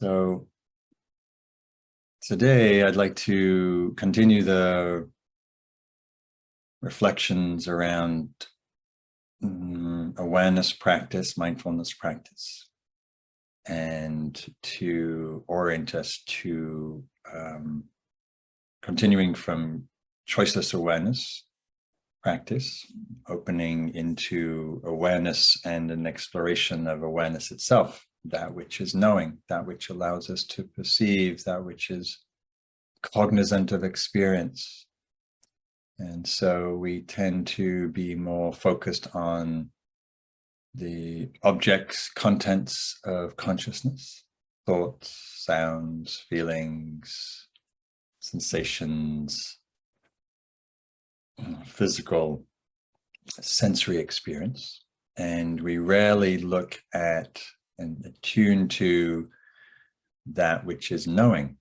So today I'd like to continue the reflections around awareness practice, mindfulness practice, and to orient us to continuing from choiceless awareness practice, opening into awareness and an exploration of awareness itself, that which is knowing, that which allows us to perceive, that which is cognizant of experience. And so we tend to be more focused on the objects, contents of consciousness, thoughts, sounds, feelings, sensations, physical, sensory experience. And we rarely look at and attune to that which is knowing,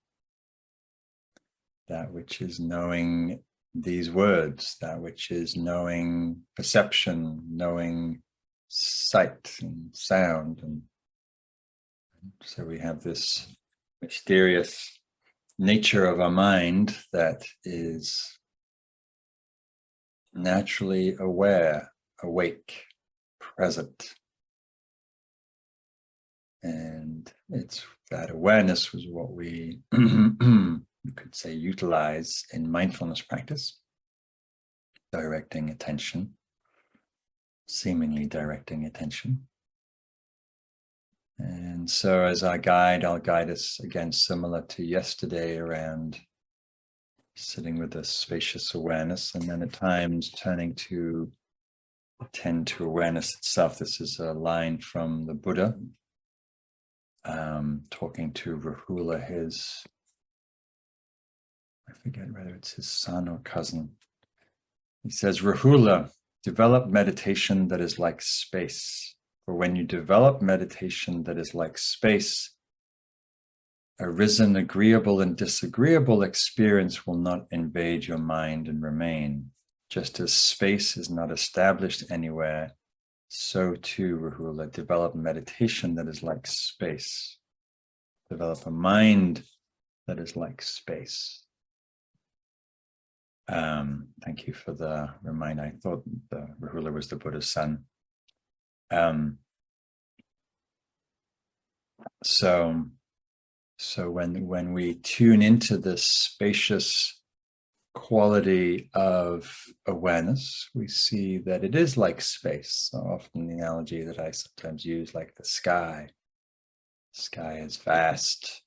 that which is knowing these words, that which is knowing perception, knowing sight and sound. And so we have this mysterious nature of our mind that is naturally aware, awake, present. And it's that awareness was what we you could say utilize in mindfulness practice, directing attention, seemingly directing attention. And so as our guide, I'll guide us again, similar to yesterday, around sitting with a spacious awareness, and then at times turning to attend to awareness itself. This is a line from the Buddha, talking to Rahula, I forget whether it's his son or cousin. He says, Rahula, develop meditation that is like space. For when you develop meditation that is like space, arisen agreeable and disagreeable experience will not invade your mind and remain. Just as space is not established anywhere, so too, Rahula, develop meditation that is like space. Develop a mind that is like space. Thank you for the reminder. I thought the Rahula was the Buddha's son. So when we tune into this spacious quality of awareness, we see that it is like space. So often the analogy that I sometimes use, like the sky. The sky is vast,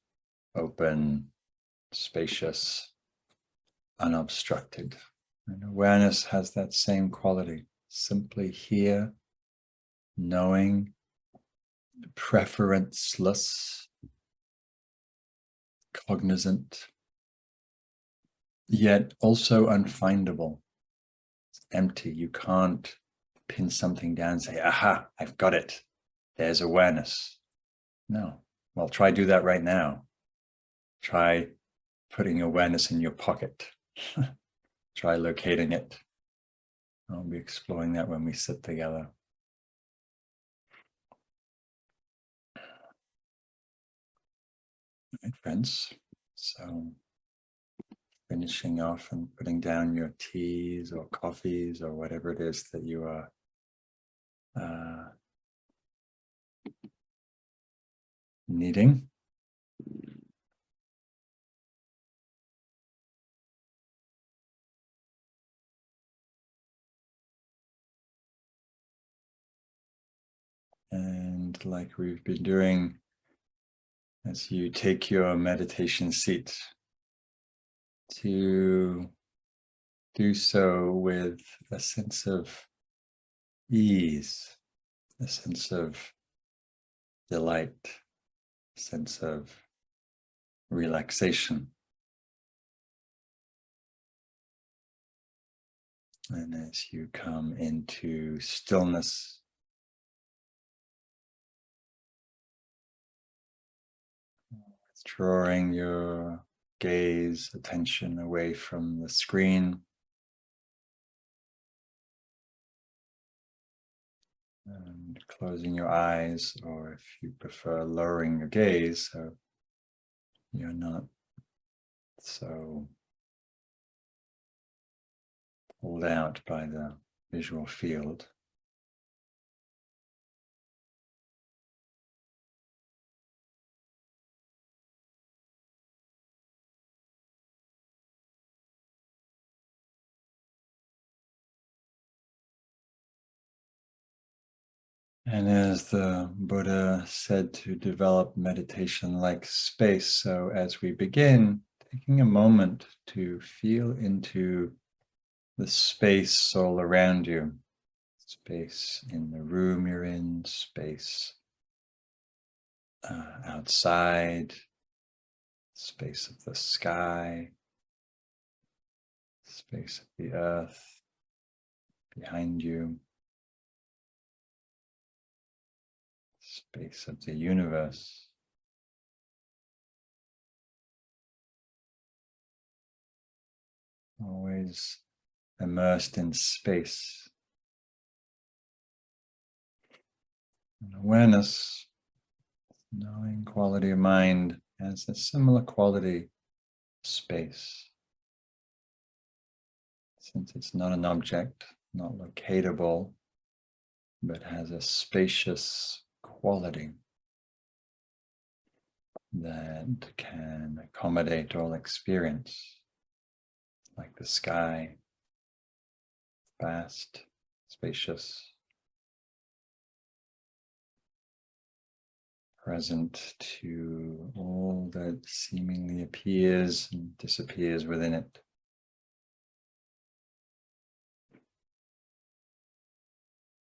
open, spacious, unobstructed. And awareness has that same quality. Simply here, knowing, preferenceless, cognizant, yet also unfindable. It's empty. You can't pin something down and say, aha, I've got it. There's awareness. No. Well, try do that right now. Try putting awareness in your pocket. Try locating it. I'll be exploring that when we sit together. All right, friends. So finishing off and putting down your teas or coffees or whatever it is that you are needing. And like we've been doing, as you take your meditation seat, to do so with a sense of ease, a sense of delight, a sense of relaxation. And as you come into stillness, withdrawing your gaze, attention away from the screen, and closing your eyes, or if you prefer, lowering your gaze, so You're not so pulled out by the visual field. And as the Buddha said to develop meditation like space, so as we begin, taking a moment to feel into the space all around you, space in the room you're in, space outside, space of the sky, space of the earth behind you, space of the universe. Always immersed in space. And awareness, knowing quality of mind, has a similar quality space. Since it's not an object, not locatable, but has a spacious quality that can accommodate all experience, like the sky, vast, spacious, present to all that seemingly appears and disappears within it.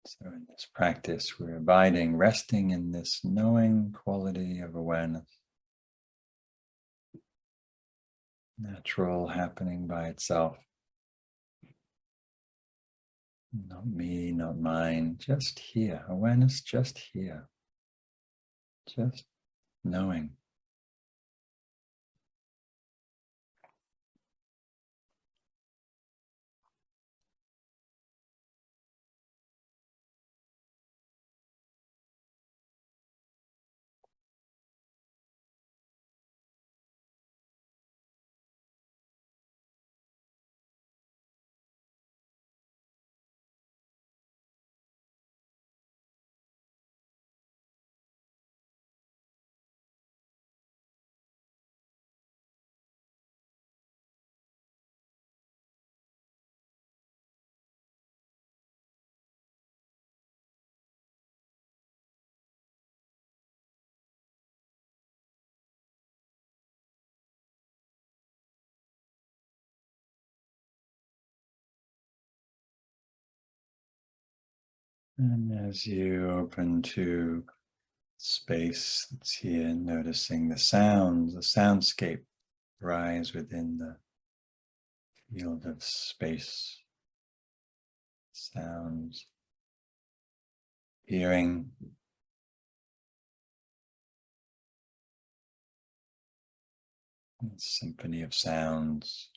So in this practice, we're abiding, resting in this knowing quality of awareness, natural, happening by itself. Not me, not mine, just here, awareness just here, just knowing. And as you open to space that's here, noticing the sounds, the soundscape rise within the field of space, sounds, hearing, symphony of sounds,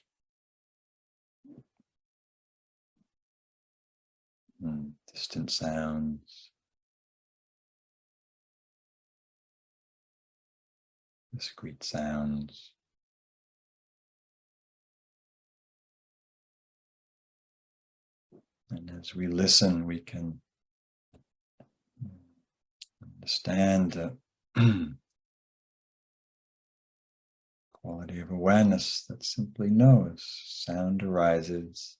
distant sounds, discrete sounds. And as we listen, we can understand the quality of awareness that simply knows. Sound arises,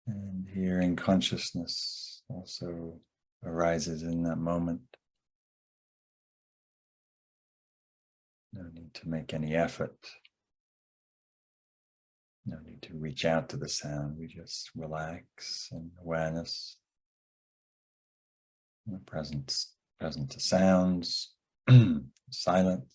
and hearing consciousness also arises in that moment. No need to make any effort. No need to reach out to the sound. We just relax in awareness. Present to sounds, silence.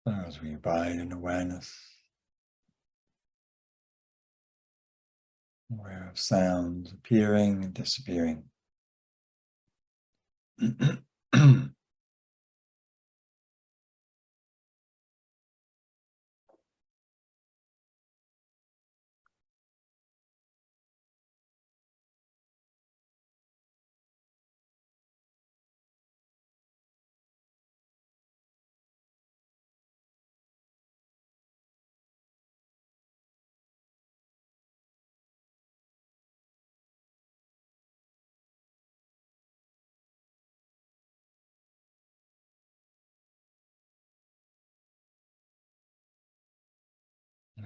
As we abide in awareness, aware of sounds appearing and disappearing.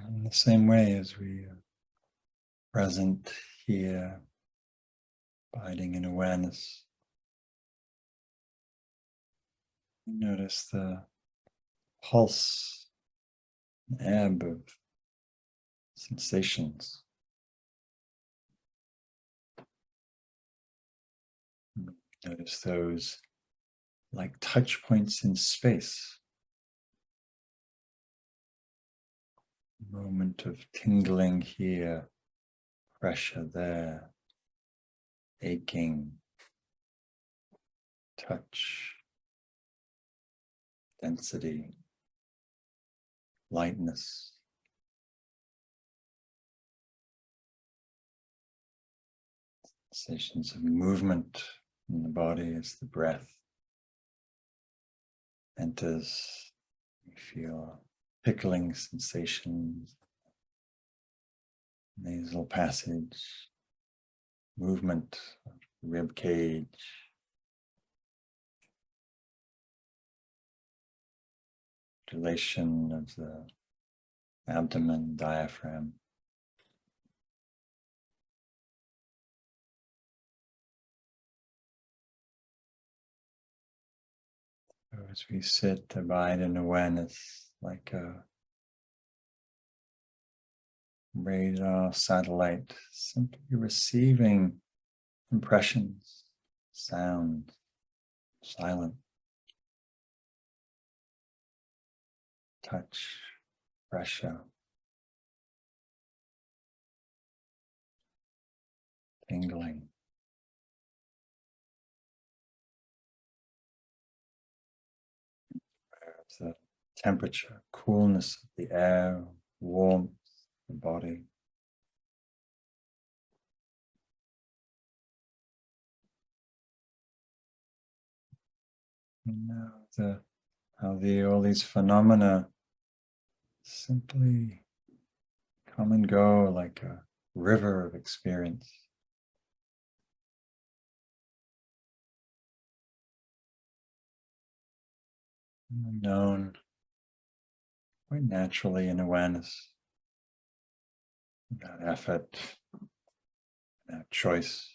In the same way as we are present here, abiding in awareness, notice the pulse, and ebb of sensations. Notice those like touch points in space. Moment of tingling here, pressure there, aching, touch, density, lightness. Sensations of movement in the body as the breath enters. You feel tickling sensations, nasal passage, movement of the rib cage, dilation of the abdomen, diaphragm. So as we sit, abide in awareness like a radar satellite, simply receiving impressions, sound, silent, touch, pressure, tingling. The temperature, coolness of the air, warmth of the body. And now all these phenomena simply come and go like a river of experience. Known quite naturally in awareness, without effort, without choice,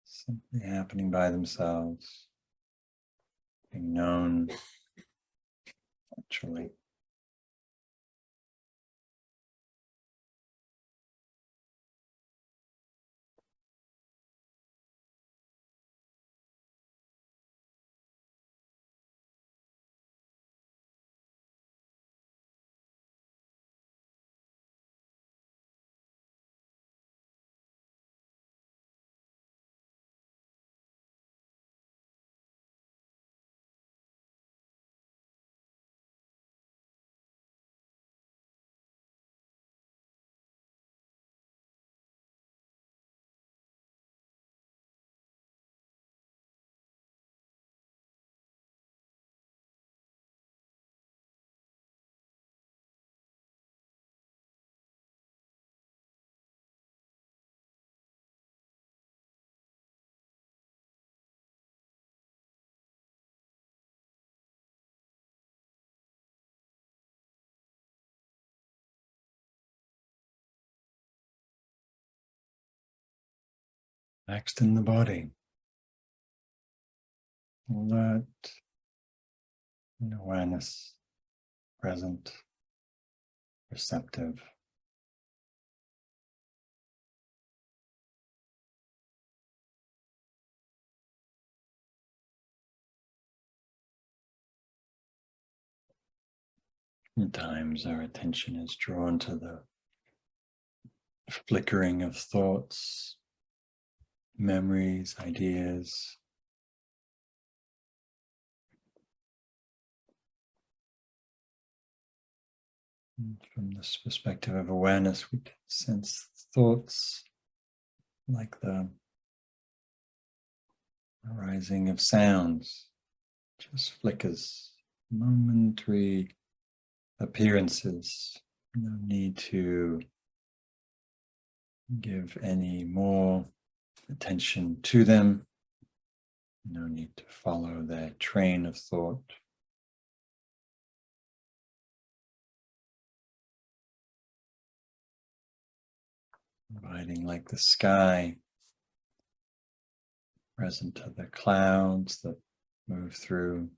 simply happening by themselves, being known naturally. Next in the body, alert in awareness, present, receptive. At times our attention is drawn to the flickering of thoughts, memories, ideas. And from this perspective of awareness, we can sense thoughts like the arising of sounds, just flickers, momentary appearances. No need to give any more attention to them. No need to follow their train of thought. Providing like the sky, present to the clouds that move through.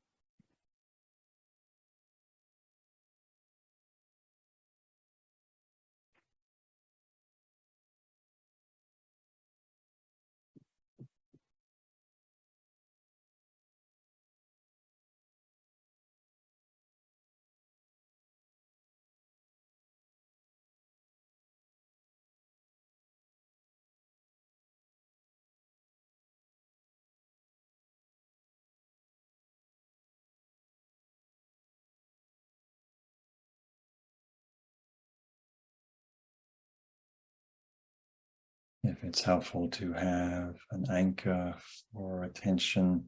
If it's helpful to have an anchor for attention,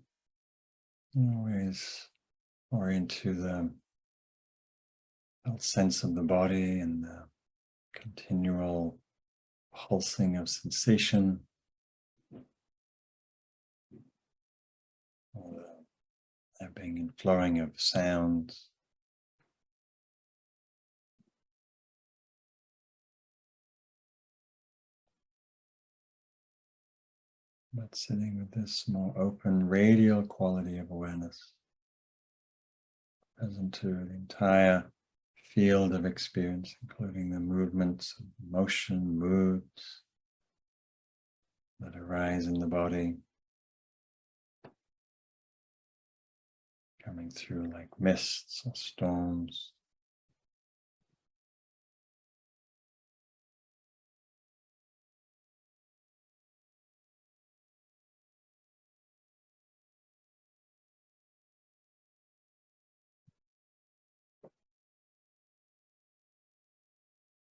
always orient to the felt sense of the body and the continual pulsing of sensation, or the ebbing and flowing of sounds. But sitting with this more open radial quality of awareness, present to the entire field of experience, including the movements of motion, moods that arise in the body, coming through like mists or storms.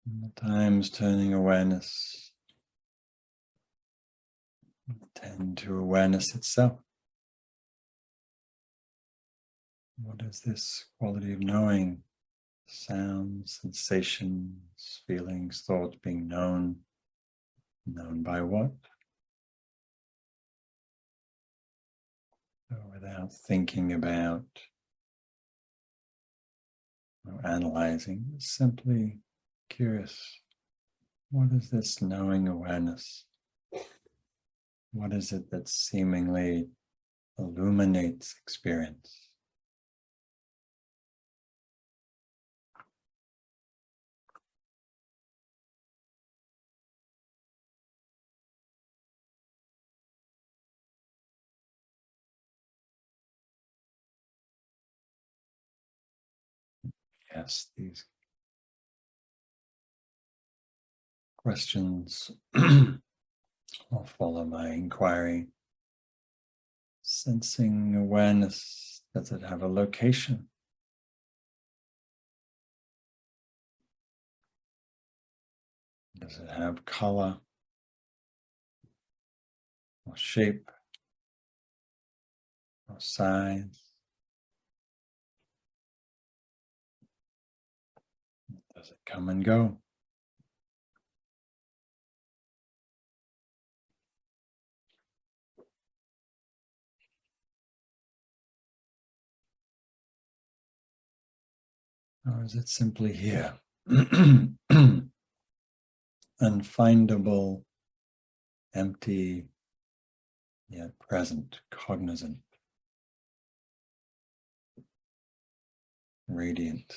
And at times turning awareness tend to awareness itself. What is this quality of knowing? Sounds, sensations, feelings, thoughts being known. Known by what? So without thinking about or analyzing, simply curious. What is this knowing awareness? What is it that seemingly illuminates experience? Yes, these questions will follow my inquiry. Sensing awareness, does it have a location? Does it have color or shape or size? Does it come and go? Or is it simply here? Unfindable, empty, yet present, cognizant, radiant.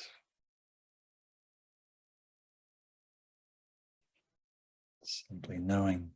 Simply knowing.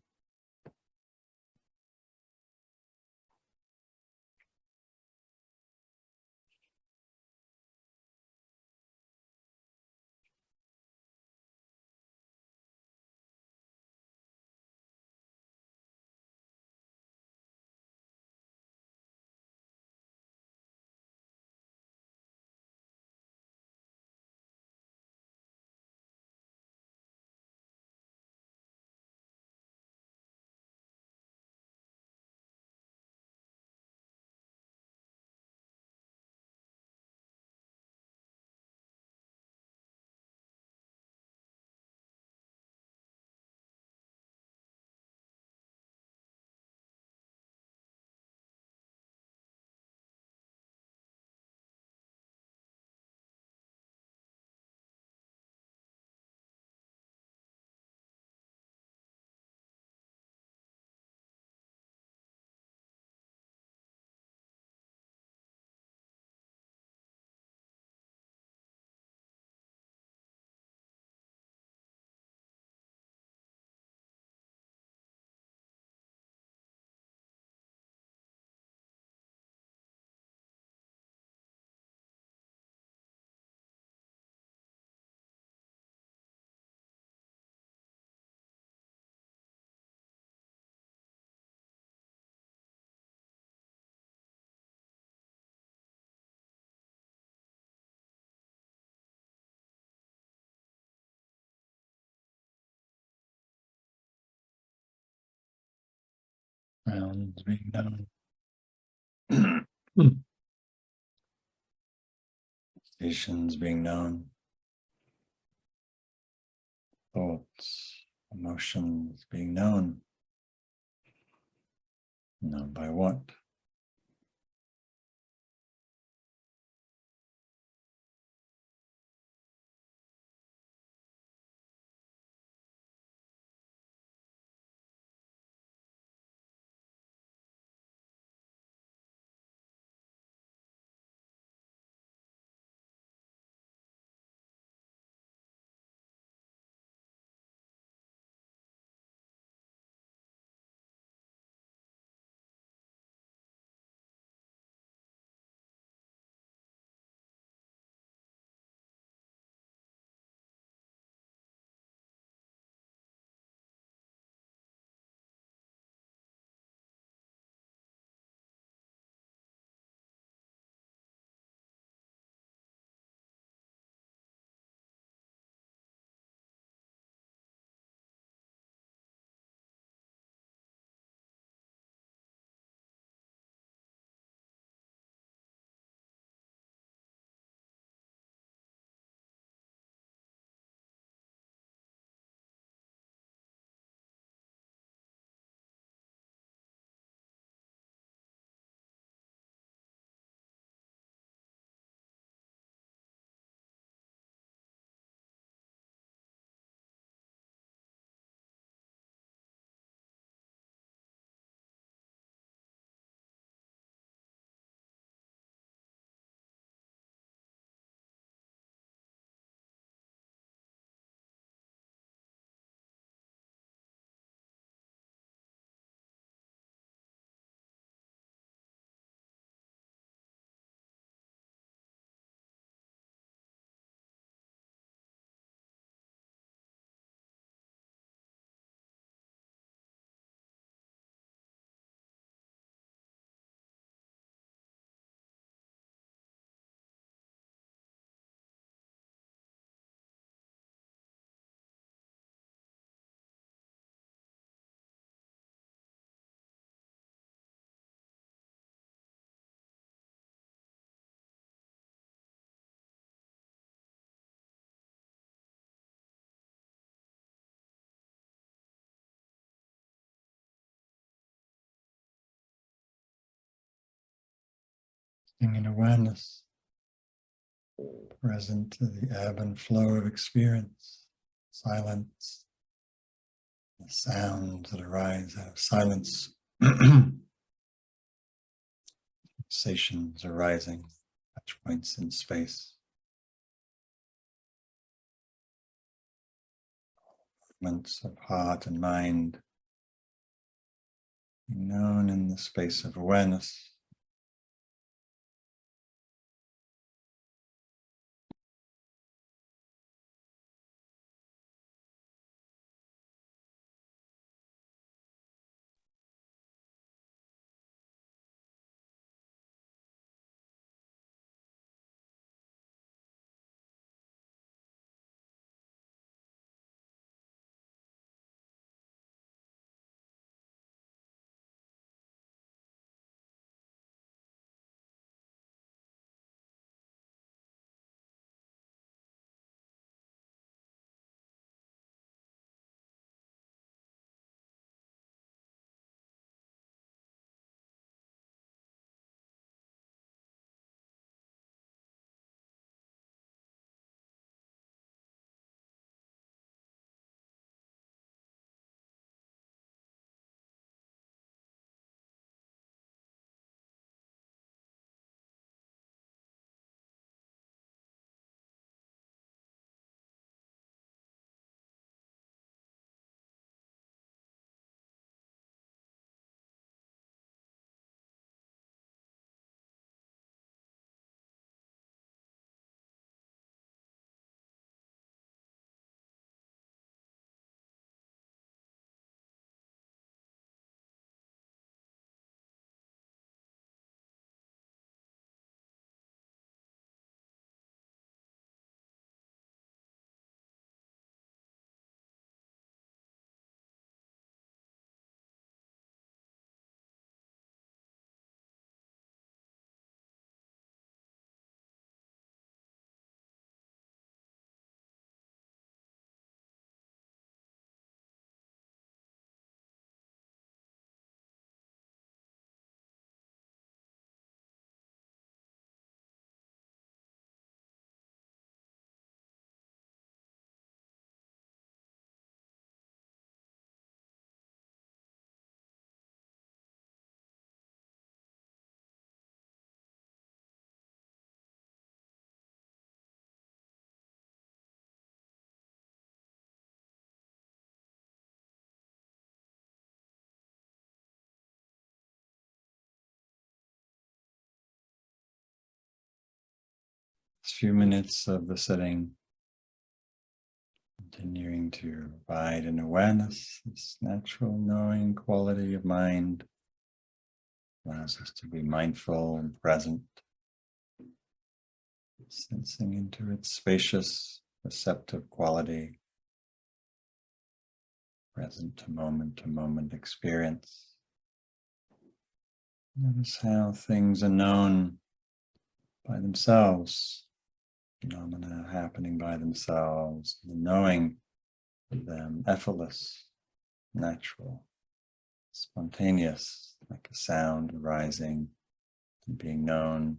Sounds being known. Sensations being known. Thoughts, emotions being known. Known by what? Being in awareness, present to the ebb and flow of experience, silence, the sounds that arise out of silence, sensations arising, touch points in space, movements of heart and mind, being known in the space of awareness. last few minutes of the sitting, continuing to abide in awareness, this natural knowing quality of mind allows us to be mindful and present, sensing into its spacious, receptive quality, present to moment experience. Notice how things are known by themselves, phenomena happening by themselves, the knowing of them effortless, natural, spontaneous, like a sound arising and being known.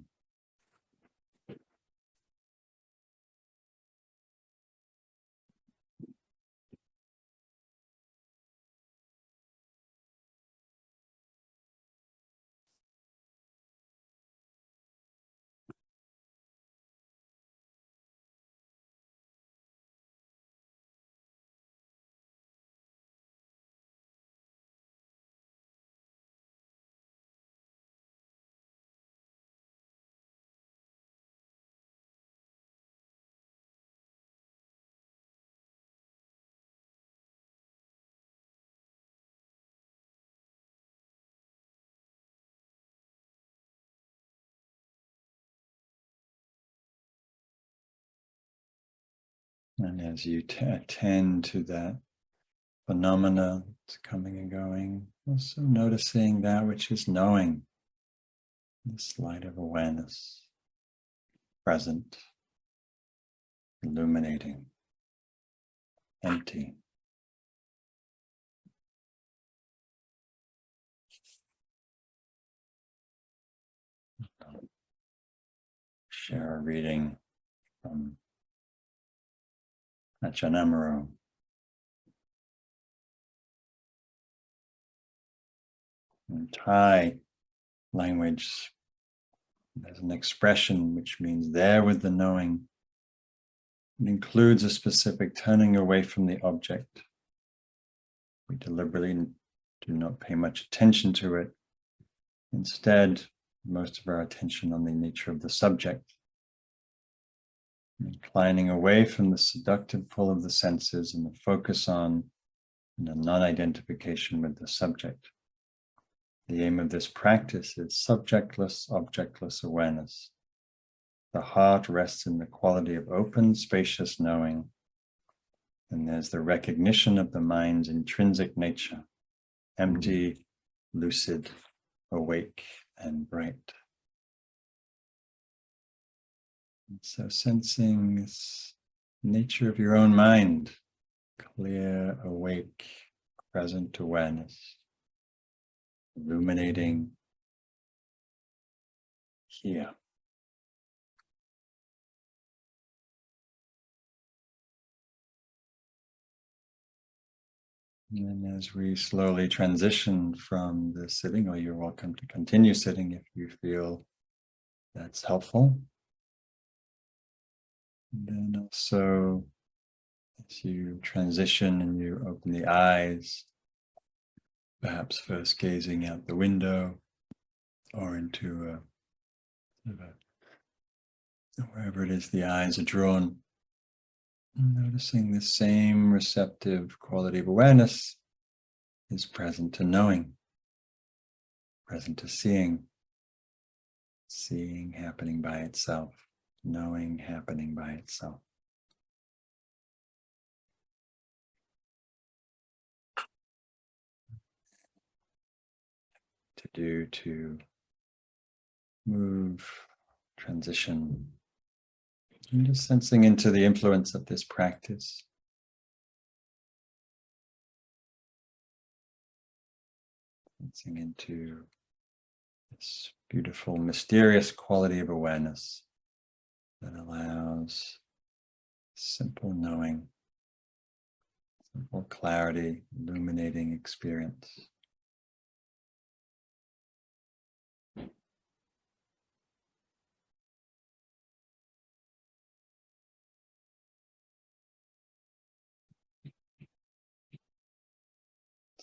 And as you attend to that phenomena that's coming and going, also noticing that which is knowing, this light of awareness, present, illuminating, empty. Share a reading from Achanamaro. In Thai language, there's an expression which means there with the knowing. It includes a specific turning away from the object. We deliberately do not pay much attention to it. Instead, most of our attention on the nature of the subject. Inclining away from the seductive pull of the senses and the focus on non-identification with the subject. The aim of this practice is subjectless, objectless awareness. The heart rests in the quality of open, spacious knowing, and there's the recognition of the mind's intrinsic nature, empty, lucid, awake, and bright. And so sensing this nature of your own mind, clear, awake, present awareness, illuminating here. And as we slowly transition from the sitting, or you're welcome to continue sitting if you feel that's helpful. And then also, as you transition and you open the eyes, perhaps first gazing out the window or into wherever it is the eyes are drawn, noticing the same receptive quality of awareness is present to knowing, present to seeing, seeing happening by itself, knowing happening by itself. To move, transition, and just sensing into the influence of this practice. Sensing into this beautiful, mysterious quality of awareness that allows simple knowing, simple clarity, illuminating experience.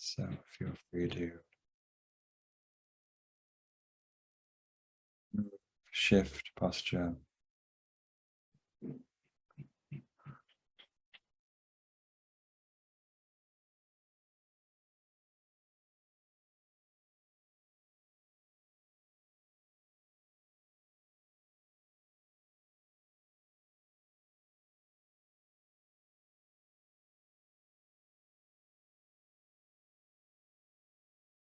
So feel free to move, shift posture.